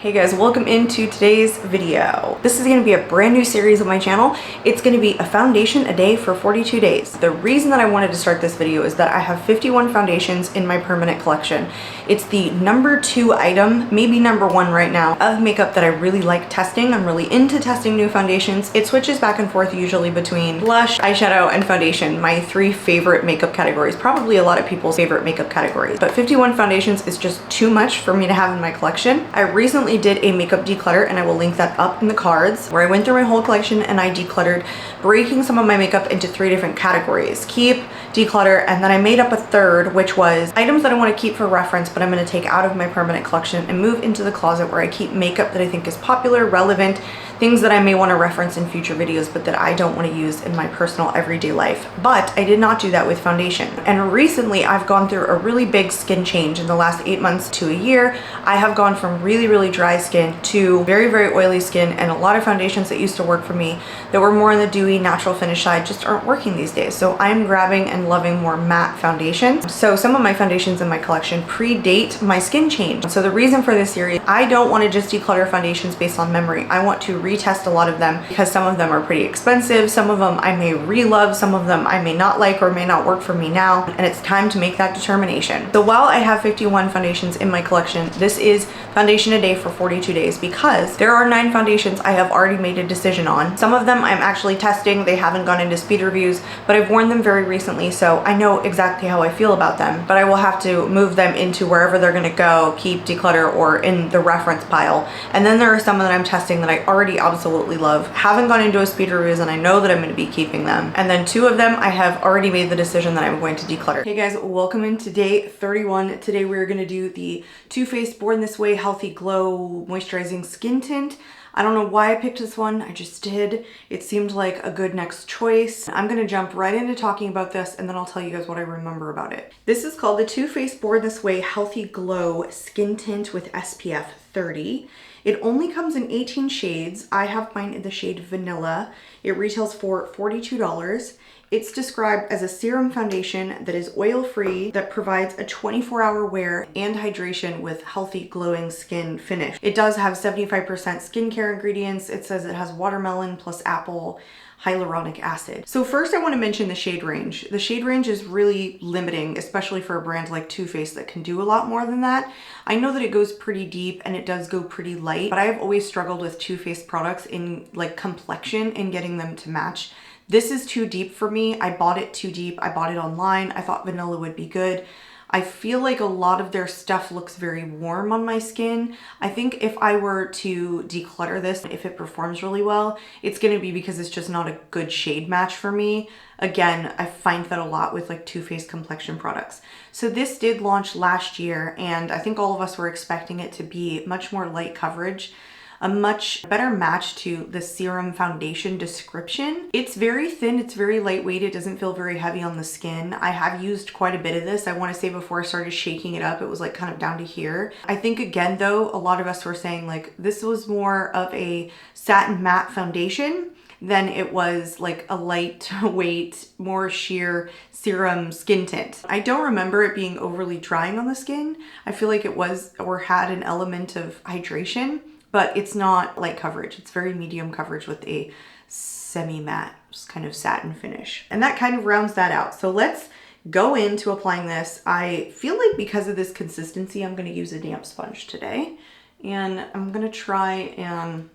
Hey guys, welcome into today's video. This is going to be a brand new series on my channel. It's going to be a foundation a day for 42 days. The reason that I wanted to start this video is that I have 51 foundations in my permanent collection. It's the number 2 item, maybe number 1 right now, of makeup that I really like testing. I'm really into testing new foundations. It switches back and forth usually between blush, eyeshadow, and foundation, my 3 favorite makeup categories, probably a lot of people's favorite makeup categories. But 51 foundations is just too much for me to have in my collection. I recently did a makeup declutter, and I will link that up in the cards, where I went through my whole collection and I decluttered, breaking some of my makeup into 3 different categories: keep, declutter, and then I made up a third, which was items that I want to keep for reference but I'm going to take out of my permanent collection and move into the closet, where I keep makeup that I think is popular, relevant, things that I may want to reference in future videos but that I don't want to use in my personal everyday life. But I did not do that with foundation. And recently I've gone through a really big skin change. In the last 8 months to a year, I have gone from really dry skin to very oily skin, and a lot of foundations that used to work for me that were more on the dewy natural finish side just aren't working these days. So I'm grabbing and loving more matte foundations. So some of my foundations in my collection predate my skin change. So the reason for this series, I don't want to just declutter foundations based on memory. I want to retest a lot of them because some of them are pretty expensive. Some of them I may re-love, some of them I may not like or may not work for me now, and it's time to make that determination. So while I have 51 foundations in my collection, this is foundation a day for 42 days because there are 9 foundations I have already made a decision on. Some of them I'm actually testing. They haven't gone into speed reviews, but I've worn them very recently, so I know exactly how I feel about them, but I will have to move them into wherever they're going to go, keep, declutter, or in the reference pile. And then there are some that I'm testing that I already absolutely love, haven't gone into a speed reviews, and I know that I'm going to be keeping them. And then 2 of them I have already made the decision that I'm going to declutter. Hey guys, welcome into day 31. Today we're going to do the Too Faced Born This Way Healthy Glow Moisturizing Skin Tint. I don't know why I picked this one, I just did. It seemed like a good next choice. I'm gonna jump right into talking about this, and then I'll tell you guys what I remember about it. This is called the Too Faced Born This Way Healthy Glow Skin Tint with SPF 30. It only comes in 18 shades. I have mine in the shade Vanilla. It retails for $42. It's described as a serum foundation that is oil-free, that provides a 24-hour wear and hydration with healthy glowing skin finish. It does have 75% skincare ingredients. It says it has watermelon plus apple hyaluronic acid. So first I want to mention the shade range. The shade range is really limiting, especially for a brand like Too Faced that can do a lot more than that. I know that it goes pretty deep and it does go pretty light, but I have always struggled with Too Faced products in like complexion and getting them to match. This is too deep for me. I bought it too deep. I bought it online. I thought vanilla would be good. I feel like a lot of their stuff looks very warm on my skin. I think if I were to declutter this, if it performs really well, it's going to be because it's just not a good shade match for me. Again, I find that a lot with like Too Faced complexion products. So this did launch last year, and I think all of us were expecting it to be much more light coverage, a much better match to the serum foundation description. It's very thin, it's very lightweight, it doesn't feel very heavy on the skin. I have used quite a bit of this. I want to say before I started shaking it up, it was like kind of down to here. I think again though, a lot of us were saying like this was more of a satin matte foundation than it was like a lightweight, more sheer serum skin tint. I don't remember it being overly drying on the skin. I feel like it was or had an element of hydration, but it's not light coverage. It's very medium coverage with a semi-matte kind of satin finish. And that kind of rounds that out. So let's go into applying this. I feel like because of this consistency, I'm gonna use a damp sponge today. And I'm gonna try and,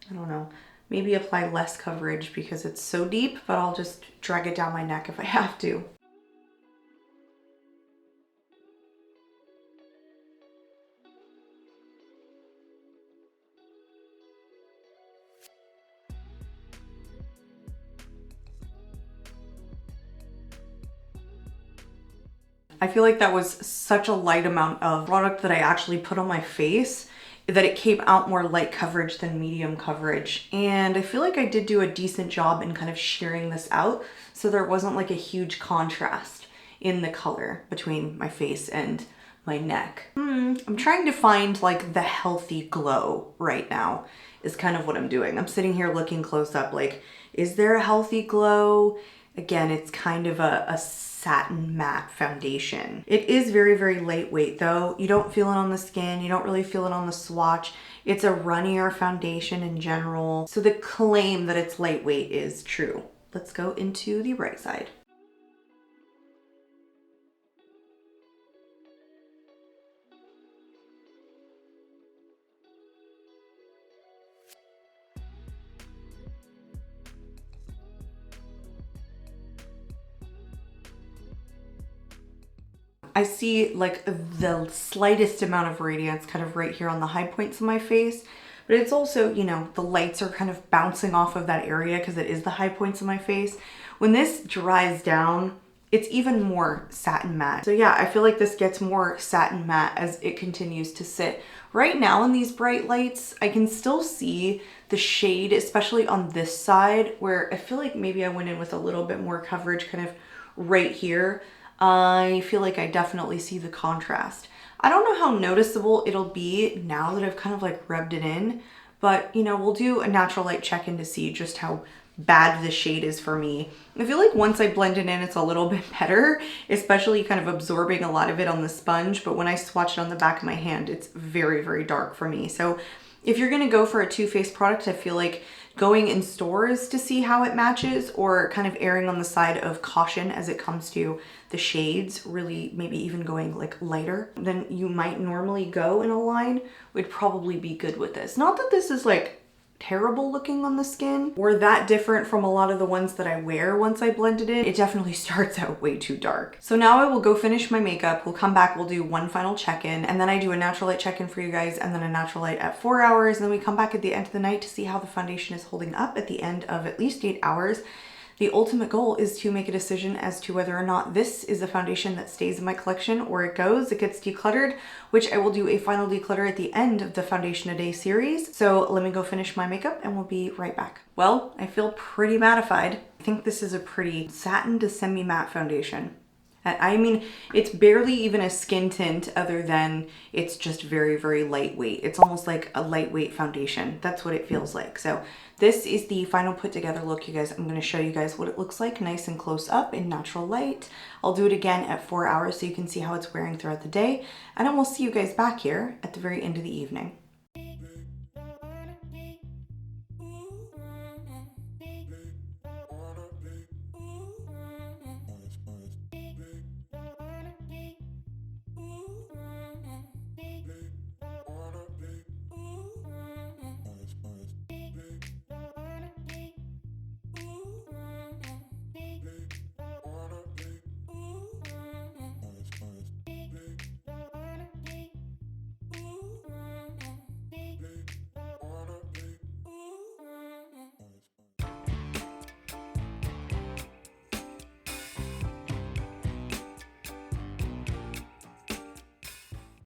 I don't know, maybe apply less coverage because it's so deep, but I'll just drag it down my neck if I have to. I feel like that was such a light amount of product that I actually put on my face that it came out more light coverage than medium coverage. And I feel like I did do a decent job in kind of shearing this out, so there wasn't like a huge contrast in the color between my face and my neck. I'm trying to find like the healthy glow right now is kind of what I'm doing. I'm sitting here looking close up like, is there a healthy glow? Again, it's kind of a satin matte foundation. It is very lightweight though. You don't feel it on the skin. You don't really feel it on the swatch. It's a runnier foundation in general. So the claim that it's lightweight is true. Let's go into the right side. I see like the slightest amount of radiance kind of right here on the high points of my face, but it's also, you know, the lights are kind of bouncing off of that area because it is the high points of my face. When this dries down, it's even more satin matte. So yeah, I feel like this gets more satin matte as it continues to sit. Right now in these bright lights, I can still see the shade, especially on this side where I feel like maybe I went in with a little bit more coverage kind of right here. I feel like I definitely see the contrast. I don't know how noticeable it'll be now that I've kind of like rubbed it in, but you know, we'll do a natural light check-in to see just how bad the shade is for me. I feel like once I blend it in, it's a little bit better, especially kind of absorbing a lot of it on the sponge, but when I swatch it on the back of my hand, it's very, very dark for me. So if you're gonna go for a Too Faced product, I feel like going in stores to see how it matches, or kind of erring on the side of caution as it comes to the shades, really maybe even going like lighter than you might normally go in a line, would probably be good with this. Not that this is like terrible looking on the skin or that different from a lot of the ones that I wear once I blend it in. It definitely starts out way too dark. So now I will go finish my makeup. We'll come back, we'll do one final check-in, and then I do a natural light check-in for you guys, and then a natural light at 4 hours. And then we come back at the end of the night to see how the foundation is holding up at the end of at least 8 hours. The ultimate goal is to make a decision as to whether or not this is a foundation that stays in my collection or it gets decluttered, which I will do a final declutter at the end of the Foundation a Day series. So let me go finish my makeup and we'll be right back. Well, I feel pretty mattified. I think this is a pretty satin to semi-matte foundation. I mean, it's barely even a skin tint other than it's just very, very lightweight. It's almost like a lightweight foundation. That's what it feels like. So this is the final put together look, you guys. I'm going to show you guys what it looks like nice and close up in natural light. I'll do it again at 4 hours so you can see how it's wearing throughout the day. And then we'll see you guys back here at the very end of the evening.